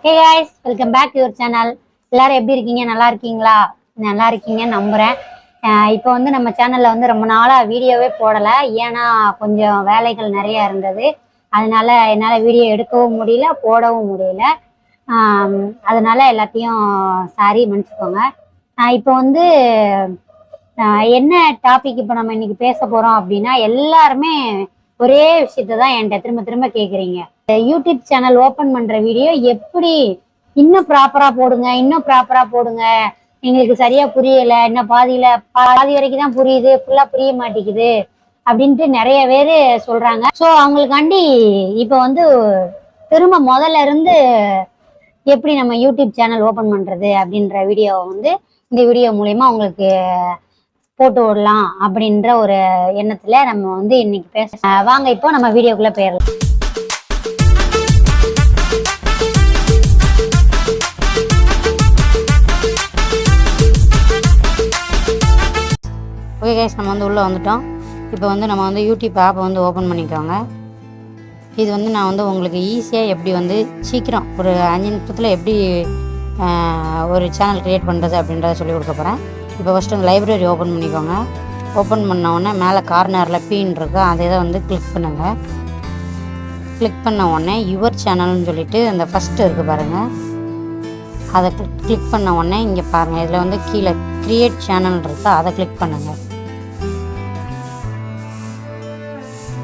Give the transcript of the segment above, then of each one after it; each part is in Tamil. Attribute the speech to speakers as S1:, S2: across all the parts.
S1: Hey guys, welcome back to your channel. எல்லாரும் எப்படி இருக்கீங்க? நல்லா இருக்கீங்களா? நல்லா இருக்கீங்கன்னு நம்புறேன். இப்போ வந்து நம்ம சேனல்ல வந்து ரொம்ப நாளா வீடியோவே போடல. ஏன்னா கொஞ்சம் வேலைகள் நிறைய இருந்தது. அதனால என்னால வீடியோ எடுக்கவும் முடியல, போடவும் முடியல. அதனால எல்லாத்தையும் சாரி மன்னிச்சுக்கோங்க. இப்போ வந்து என்ன டாபிக் இப்போ நம்ம இன்னைக்கு பேச போறோம் அப்படின்னா, எல்லாருமே ஒரே விஷயத்தை தான் என்கிட்ட திரும்ப திரும்ப கேட்குறீங்க. யூடியூப் சேனல் ஓபன் பண்ற வீடியோ எப்படி இன்னும் ப்ராப்பரா போடுங்க, இன்னும் ப்ராப்பரா போடுங்க, எங்களுக்கு சரியா புரியல, இன்னும் பாதி வரைக்கும் தான் புரியுது, ஃபுல்லா புரிய மாட்டேங்குது அப்படின்ட்டு நிறைய பேர் சொல்றாங்க. ஸோ அவங்களுக்காண்டி இப்போ வந்து திரும்ப முதல்ல இருந்து எப்படி நம்ம யூடியூப் சேனல் ஓபன் பண்றது அப்படின்ற வீடியோவை வந்து இந்த வீடியோ மூலயமா உங்களுக்கு போட்டு விடலாம் அப்படின்ற ஒரு எண்ணத்துல நம்ம வந்து இன்னைக்கு வாங்க இப்போ நம்ம வீடியோக்குள்ள போயிடலாம். ஓகே கைஸ், நம்ம வந்து உள்ளே வந்துட்டோம். இப்போ வந்து நம்ம வந்து யூடியூப் ஆப்பை வந்து ஓப்பன் பண்ணிக்கோங்க. இது வந்து நான் வந்து உங்களுக்கு ஈஸியாக எப்படி வந்து சீக்கிரம் ஒரு 5 நிமிஷத்தில் எப்படி ஒரு சேனல் க்ரியேட் பண்ணுறது அப்படின்றத சொல்லி கொடுக்க போகிறேன். இப்போ ஃபஸ்ட்டு வந்து லைப்ரரி ஓப்பன் பண்ணிக்கோங்க. ஓப்பன் பண்ண உடனே மேலே கார்னரில் பீன் இருக்குது, அதை இதை வந்து கிளிக் பண்ணுங்கள். கிளிக் பண்ண உடனே யுவர் சேனல்னு சொல்லிட்டு அந்த ஃபஸ்ட்டு இருக்குது பாருங்கள், அதை கிளிக் பண்ண உடனே இங்கே பாருங்கள், இதில் வந்து கீழே க்ரியேட் சேனல் இருக்குது, அதை கிளிக் பண்ணுங்கள்.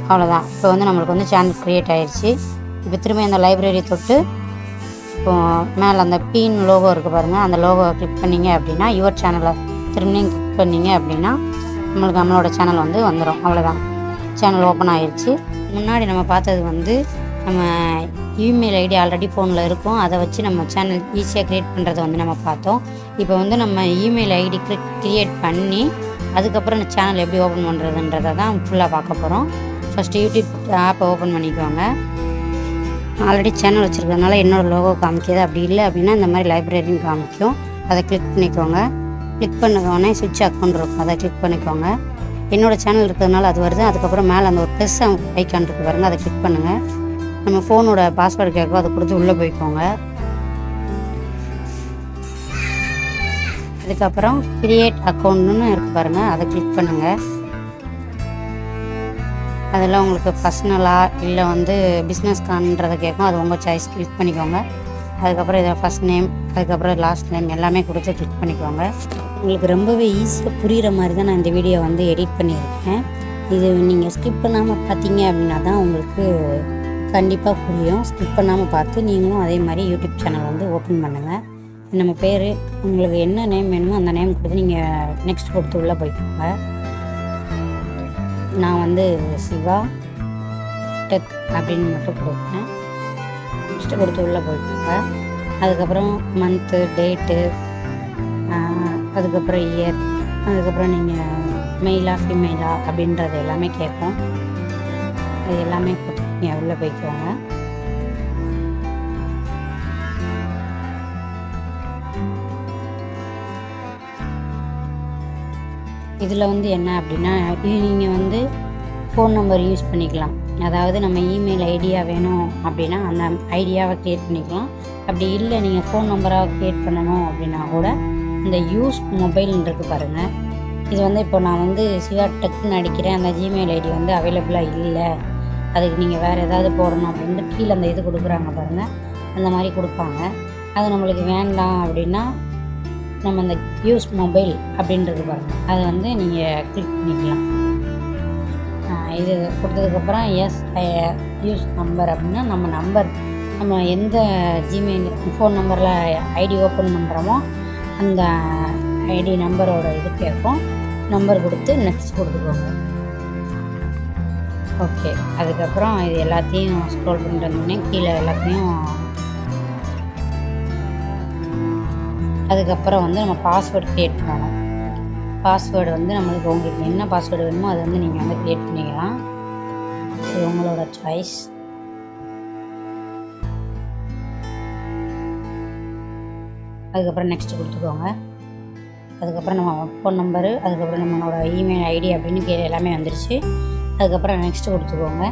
S1: அவ்வளோதான். இப்போ வந்து நம்மளுக்கு வந்து சேனல் க்ரியேட் ஆயிடுச்சு. இப்போ திரும்ப இந்த லைப்ரரி தொட்டு இப்போ மேலே அந்த பீன் லோகோ இருக்குது பாருங்கள், அந்த லோகோவை கிளிக் பண்ணிங்க அப்படின்னா யுவர் சேனலை திரும்பியும் கிளிக் பண்ணிங்க அப்படின்னா நம்மளோட சேனல் வந்து வந்துடும். அவ்வளோதான், சேனல் ஓப்பன் ஆயிடுச்சு. முன்னாடி நம்ம பார்த்தது வந்து நம்ம இமெயில் ஐடி ஆல்ரெடி ஃபோனில் இருக்கும், அதை வச்சு நம்ம சேனல் ஈஸியாக க்ரியேட் பண்ணுறதை வந்து நம்ம பார்த்தோம். இப்போ வந்து நம்ம இமெயில் ஐடி க்ரியேட் பண்ணி அதுக்கப்புறம் இந்த சேனல் எப்படி ஓப்பன் பண்ணுறதுன்றதை தான் ஃபுல்லாக பார்க்க போகிறோம். ஃபஸ்ட்டு யூடியூப் ஆப்பை ஓப்பன் பண்ணிக்கோங்க. ஆல்ரெடி சேனல் வச்சுருக்கிறதுனால என்னோடய லோகோ காமிக்கிது, அப்படி இல்லை அப்படின்னா இந்த மாதிரி லைப்ரரின்னு காமிக்கும், அதை கிளிக் பண்ணிக்கோங்க. கிளிக் பண்ணோடனே சுவிட்ச் அக்கௌண்ட் இருக்கும், அதை கிளிக் பண்ணிக்கோங்க. என்னோடய சேனல் இருக்கிறதுனால அது வருது. அதுக்கப்புறம் மேலே அந்த ஒரு ப்ளஸ் ஐக்கான் இருக்குது பாருங்கள், அதை கிளிக் பண்ணுங்கள். நம்ம ஃபோனோட பாஸ்வேர்டு கேட்கும், அதை கொடுத்து உள்ளே போய்க்கோங்க. அதுக்கப்புறம் க்ரியேட் அக்கௌண்ட்னு இருக்குது பாருங்கள், அதை கிளிக் பண்ணுங்கள். அதெல்லாம் உங்களுக்கு பர்சனலாக இல்லை வந்து பிஸ்னஸ் கான்றதை கேட்கும், அது உங்கள் சாய்ஸ், கிளிக் பண்ணிக்கோங்க. அதுக்கப்புறம் இதை ஃபஸ்ட் நேம், அதுக்கப்புறம் லாஸ்ட் நேம் எல்லாமே கொடுத்து கிளிக் பண்ணிக்கோங்க. உங்களுக்கு ரொம்பவே ஈஸியாக புரிகிற மாதிரி தான் நான் இந்த வீடியோ வந்து எடிட் பண்ணியிருக்கேன். இது நீங்கள் ஸ்கிப் பண்ணாமல் பார்த்தீங்க அப்படின்னா தான் உங்களுக்கு கண்டிப்பாக புரியும். ஸ்கிப் பண்ணாமல் பார்த்து நீங்களும் அதே மாதிரி யூடியூப் சேனல் வந்து ஓப்பன் பண்ணுங்கள். நம்ம பேர் உங்களுக்கு என்ன நேம் வேணுமோ அந்த நேம் கொடுத்து நீங்கள் நெக்ஸ்ட் கொடுத்து உள்ளே போய்க்கோங்க. நான் வந்து சிவா டெக் அப்படின்னு மட்டும் கொடுப்பேன். நெக்ஸ்ட்டு கொடுத்து உள்ளே போய்க்கோங்க. அதுக்கப்புறம் மந்த்து, டேட்டு, அதுக்கப்புறம் இயர், அதுக்கப்புறம் நீங்கள் மெயிலா ஃபீமெயிலா அப்படின்றது எல்லாமே கேட்கும். அது எல்லாமே கொடுத்து நீங்கள் உள்ளே போய்க்கோங்க. இதில் வந்து என்ன அப்படின்னா, நீங்கள் வந்து ஃபோன் நம்பர் யூஸ் பண்ணிக்கலாம். அதாவது நம்ம இமெயில் ஐடியா வேணும் அப்படின்னா அந்த ஐடியாவை க்ரியேட் பண்ணிக்கலாம். அப்படி இல்லை நீங்கள் ஃபோன் நம்பராக க்ரியேட் பண்ணணும் அப்படின்னா கூட இந்த யூஸ் மொபைல்னு இருக்குது பாருங்கள், இது வந்து இப்போ நான் வந்து சிவா டெக்னு அடிக்கிறேன், அந்த ஜிமெயில் ஐடி வந்து அவைலபிளாக இல்லை, அதுக்கு நீங்கள் வேறு ஏதாவது போடணும் அப்படின்ட்டு கீழே அந்த இது கொடுக்குறாங்க பாருங்கள், அந்த மாதிரி கொடுப்பாங்க. அது நம்மளுக்கு வேண்டாம் அப்படின்னா நம்ம அந்த யூஸ் மொபைல் அப்படின்றது பாருங்கள், அதை வந்து நீங்கள் கிளிக் பண்ணிக்கலாம். இது கொடுத்ததுக்கப்புறம் யூஸ் நம்பர் அப்படின்னா நம்ம எந்த ஜிமெயில் ஃபோன் நம்பரில் ஐடி ஓப்பன் பண்ணுறோமோ அந்த ஐடி நம்பரோட இது கேட்கும், நம்பர் கொடுத்து நெக்ஸ்ட் கொடுத்துக்கோங்க. ஓகே, அதுக்கப்புறம் இது எல்லாத்தையும் ஸ்க்ரோல் பண்ணிட்டு வந்தோடனே கீழே எல்லாத்தையும் அதுக்கப்புறம் வந்து நம்ம பாஸ்வேர்டு க்ரியேட் பண்ணணும். பாஸ்வேர்டு வந்து நம்மளுக்கு உங்களுக்கு என்ன பாஸ்வேர்டு வேணுமோ அதை வந்து நீங்கள் வந்து க்ரியேட் பண்ணிக்கலாம், இது உங்களோட சாய்ஸ். அதுக்கப்புறம் நெக்ஸ்ட்டு கொடுத்துக்கோங்க. அதுக்கப்புறம் நம்ம ஃபோன் நம்பரு, அதுக்கப்புறம் நம்மளோட இமெயில் ஐடி அப்படின்னு எல்லாமே வந்துருச்சு. அதுக்கப்புறம் நெக்ஸ்ட்டு கொடுத்துக்கோங்க.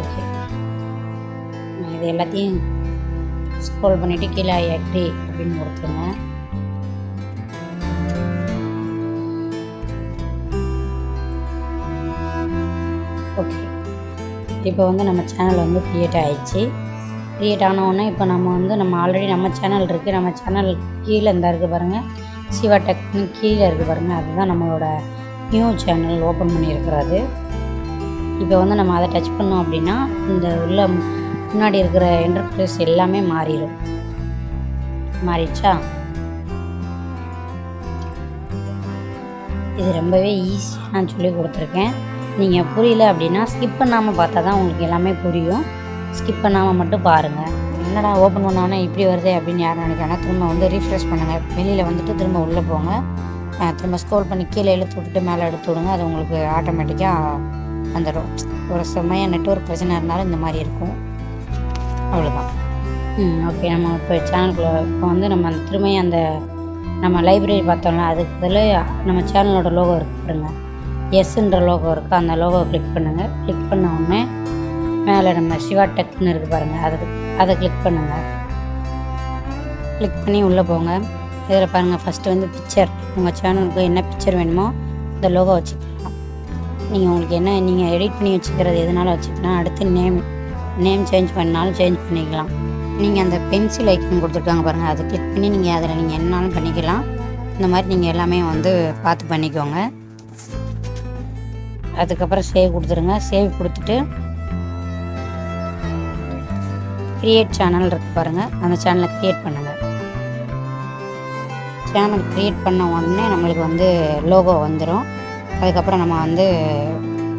S1: ஓகே, இது எல்லாத்தையும் ஸ்க்ரோல் பண்ணிவிட்டு கீழே எக்ரி அப்படின்னு கொடுத்துருங்க. ஓகே, இப்போ வந்து நம்ம சேனல் வந்து க்ரியேட் ஆகிடுச்சு. க்ரியேட் ஆனவுடனே இப்போ நம்ம ஆல்ரெடி நம்ம சேனல் இருக்குது. நம்ம சேனல் கீழே இந்த இருக்குது பாருங்கள், சிவா டெக்னு கீழே இருக்குது பாருங்கள். அதுதான் நம்மளோட நியூ சேனல் ஓப்பன் பண்ணியிருக்கிறது. இப்போ வந்து நம்ம அதை டச் பண்ணோம் அப்படின்னா இந்த உள்ள முன்னாடி இருக்கிற இன்டர்ஃபேஸ் எல்லாமே மாறிடுச்சா? இது ரொம்பவே ஈஸியாக நான் சொல்லி கொடுத்துருக்கேன். நீங்கள் புரியல அப்படின்னா ஸ்கிப் பண்ணாமல் பார்த்தா தான் உங்களுக்கு எல்லாமே புரியும். ஸ்கிப் பண்ணாமல் மட்டும் பாருங்கள். என்னடா ஓப்பன் பண்ணோன்னே இப்படி வருது அப்படின்னு யாரும் நினைக்கிறாங்க, திரும்ப வந்து ரீஃப்ரெஷ் பண்ணுங்கள். வெளியில் வந்துட்டு திரும்ப உள்ளே போங்க. திரும்ப ஸ்க்ரோல் பண்ணி கீழே இழுத்து விட்டுட்டு மேலே எடுத்து விடுங்க. அது உங்களுக்கு ஆட்டோமேட்டிக்காக வந்துடும். ஒரு சமயம் நெட்வொர்க் பிரச்சனை இருந்தாலும் இந்த மாதிரி இருக்கும். அவ்வளோதான். ஓகே, நம்ம இப்போ சேனலுக்குள்ளே இப்போ வந்து நம்ம திரும்பியும் அந்த நம்ம லைப்ரரி பார்த்தோம்னா அதுக்கு இதில் நம்ம சேனலோட லோகோ இருக்குது பாருங்க, எஸ்ன்ற லோகோ இருக்குது. அந்த லோகோ கிளிக் பண்ணுங்கள். கிளிக் பண்ண உடனே மேலே நம்ம சிவா டெக்னு இருக்குது பாருங்கள், அதை கிளிக் பண்ணுங்கள். கிளிக் பண்ணி உள்ளே போங்க. இதில் பாருங்கள், ஃபஸ்ட்டு வந்து பிக்சர். உங்கள் சேனலுக்கு என்ன பிக்சர் வேணுமோ இந்த லோகோ வச்சுக்கலாம். நீங்கள் உங்களுக்கு என்ன நீங்கள் எடிட் பண்ணி வச்சுக்கிறது எதுனாலும் வச்சுக்கலாம். அடுத்து நேம் சேஞ்ச் பண்ணாலும் சேஞ்ச் பண்ணிக்கலாம். நீங்கள் அந்த பென்சில் ஐக்கன் கொடுத்துருக்காங்க பாருங்கள், அதை கிளிக் பண்ணி நீங்கள் அதில் நீங்கள் என்னாலும் பண்ணிக்கலாம். இந்த மாதிரி நீங்கள் எல்லாமே வந்து பார்த்து பண்ணிக்கோங்க. அதுக்கப்புறம் சேவ் கொடுத்துருங்க. சேவ் கொடுத்துட்டு க்ரியேட் சேனல் இருக்குது பாருங்கள், அந்த சேனலை க்ரியேட் பண்ணுங்கள். சேனல் க்ரியேட் பண்ண உடனே நம்மளுக்கு வந்து லோகோ வந்துடும். அதுக்கப்புறம் நம்ம வந்து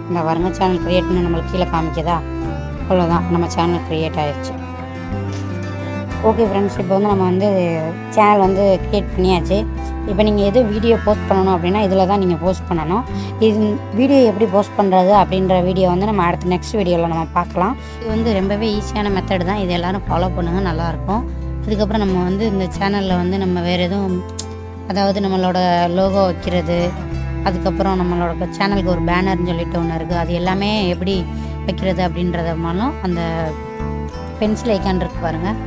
S1: இந்த பாருங்கள், சேனல் க்ரியேட் பண்ணி நம்மளுக்கு கீழே காமிக்குதா? அவ்வளோதான், நம்ம சேனல் க்ரியேட் ஆகிடுச்சு. ஓகே ஃப்ரெண்ட்ஸ், இப்போ வந்து நம்ம வந்து சேனல் வந்து க்ரியேட் பண்ணியாச்சு. இப்போ நீங்கள் எது வீடியோ போஸ்ட் பண்ணணும் அப்படின்னா இதில் தான் நீங்கள் போஸ்ட் பண்ணணும். இது வீடியோ எப்படி போஸ்ட் பண்ணுறது அப்படின்ற வீடியோ வந்து நம்ம அடுத்த நெக்ஸ்ட் வீடியோவில் நம்ம பார்க்கலாம். இது வந்து ரொம்பவே ஈஸியான மெத்தட் தான். இது எல்லோரும் ஃபாலோ பண்ணுங்கள், நல்லாயிருக்கும். அதுக்கப்புறம் நம்ம வந்து இந்த சேனலில் வந்து நம்ம வேறு எதுவும், அதாவது நம்மளோட லோகோ வைக்கிறது, அதுக்கப்புறம் நம்மளோட சேனலுக்கு ஒரு பேனர்னு சொல்லிட்டு ஒன்று இருக்குது, அது எல்லாமே எப்படி வைக்கிறது அப்படின்றதுனாலும் அந்த பென்சில் ஐக்கான் இருக்குது பாருங்கள்,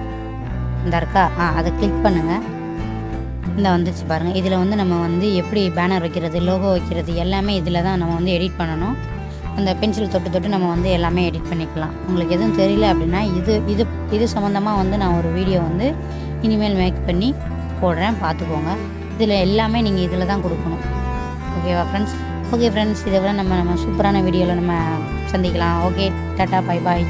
S1: இந்த இருக்கா, அதை கிளிக் பண்ணுங்கள். இந்த வந்துச்சு பாருங்கள். இதில் வந்து நம்ம வந்து எப்படி பேனர் வைக்கிறது, லோகோ வைக்கிறது எல்லாமே இதில் தான் நம்ம வந்து எடிட் பண்ணணும். அந்த பென்சில் தொட்டு நம்ம வந்து எல்லாமே எடிட் பண்ணிக்கலாம். உங்களுக்கு எதுவும் தெரியல அப்படின்னா இது சம்மந்தமாக வந்து நான் ஒரு வீடியோ வந்து இனிமேல் மேக் பண்ணி போடுறேன், பார்த்துக்கோங்க. இதில் எல்லாமே நீங்கள் இதில் தான் கொடுக்கணும். ஓகேவா ஃப்ரெண்ட்ஸ்? ஓகே ஃப்ரெண்ட்ஸ், இதை விட நம்ம சூப்பரான வீடியோவில் நம்ம சந்திக்கலாம். Okay, tata, bye bye.